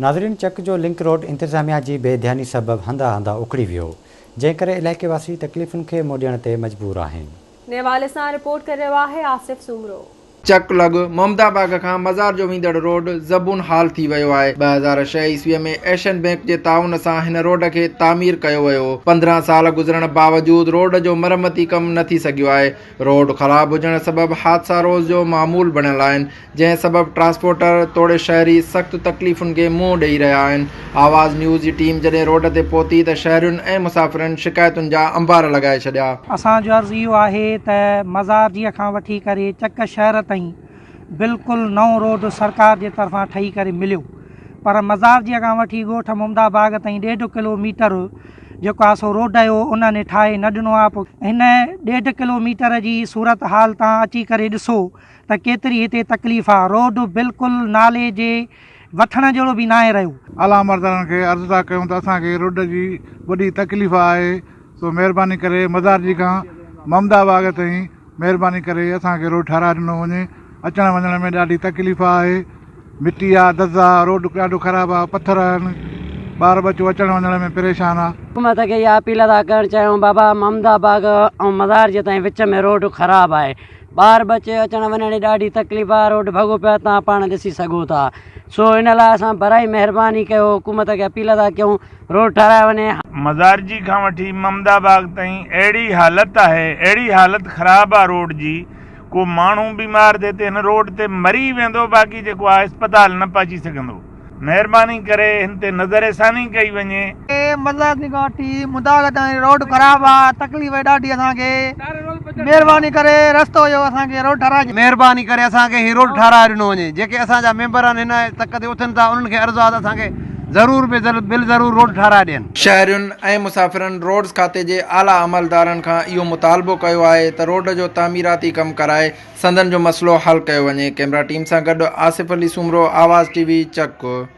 नाज़रीन, चक जो लिंक रोड इंतज़ामिया जी बेध्यानी सबब हंधा हंधा उखड़ी वियो, जंहिं करे इलाइक़े वासी तकलीफ़ुनि खे मोड़ण ते मजबूर आहिनि। नेवाले सां रिपोर्ट करे रहियो आहे आसिफ सुमरो। चक लॻ मोहम्मदाबाग खां मज़ार जो वेंदड़ रोड ज़बून हाल थी वियो आहे। 2006 ईस्वीअ में एशियन बैंक जे ताउन सां हिन रोड खे तामीर कयो वियो। 15 साल गुज़रण बावजूद रोड जो मरमती कम न थी सघियो आहे। रोड ख़राब हुजण सबब हादसा रोज़ जो मामूल बणियल आहिनि, जंहिं सबब ट्रांसपोर्टर तोड़े शहरी सख़्त तकलीफ़ुनि खे मुंहुं ॾेई रहिया आहिनि। आवाज़ न्यूज़ जी टीम जॾहिं रोड ते पहुती त शहरियुनि ऐं मुसाफ़िरनि शिकायतुनि जा अंबार लॻाए छॾिया। असांजो अर्ज़ु इहो आहे त मज़ार खां वठी करे चक शहर ताईं बिल्कुलु नओं रोड सरकार जे तरफ़ां ठही करे मिलियो, पर मज़ार खां वठी ॻोठ मोहम्मदाबाग ताईं 1.5 किलोमीटर जेको आहे सो रोड जो उन्हनि ठाहे न ॾिनो आहे। हिन 1.5 किलोमीटर जी सूरत हाल तव्हां अची करे ॾिसो त केतिरी हिते तकलीफ़ आहे। रोड बिल्कुलु नाले जे वठण जहिड़ो बि न आहे रहियो। आला मर्दनि खे अर्ज़ु था कयूं त असांखे रोड जी वॾी तकलीफ़ आहे, सो महिरबानी करे मज़ार खां मोहम्मदाबाग ताईं महिरबानी करे असांखे रोड ठाराए ॾिनो वञे। अचण वञण में ॾाढी तकलीफ़ आहे, मिटी आहे, दज़ आहे, रोड ॾाढो ख़राबु आहे, पथर आहिनि, ॿार बच्चो अचण वञण में परेशान आहे। हुकूमत खे इहा अपील था करणु चाहियूं, बाबा मोहम्मदाबाग ऐं मज़ार जे ताईं विच में रोड ख़राबु आहे, ॿार बच्चे अचण वञण जी ॾाढी तकलीफ़ आहे, रोड भॻो पिया तव्हां पाण ॾिसी सघो था। सो इन लाइ असां भराई महिरबानी कयो, हुकूमत खे अपील था कयूं रोड ठाराए वञे। मज़ार जी खां वठी मोहम्मदाबाग ताईं अहिड़ी हालत आहे, अहिड़ी हालत ख़राबु आहे रोड जी, को माण्हू बीमार थिए त हिन रोड ते मरी वेंदो, बाक़ी जेको आहे अस्पताल न पहुची सघंदो। महिरबानी करे हिन ते नज़रसानी कई वञे। मज़ार खां वठी मुदाग ताईं रोड ख़राबु आहे, तकलीफ़ ॾाढी असांखे। महिरबानी करे रस्तो जो असांखे रोड ठाराए, महिरबानी करे असांखे ही रोड ठाराए ॾिनो वञे। जेके असांजा मेंबर आहिनि हिन तक ते उथनि था, उन्हनि खे अर्ज़ु आहे त असांखे ज़रूर बिल ज़रूर रोड ठाराए ॾियनि। शहरियुनि ऐं मुसाफ़िरनि रोड्स खाते जे आला अमलदारनि खां इहो मुतालबो कयो आहे त रोड जो तामीराती कमु कराए संदन जो मसइलो हल कयो वञे। कैमरा टीम सां गॾु आसिफ अली सुमरो, आवाज़ टीवी, चक।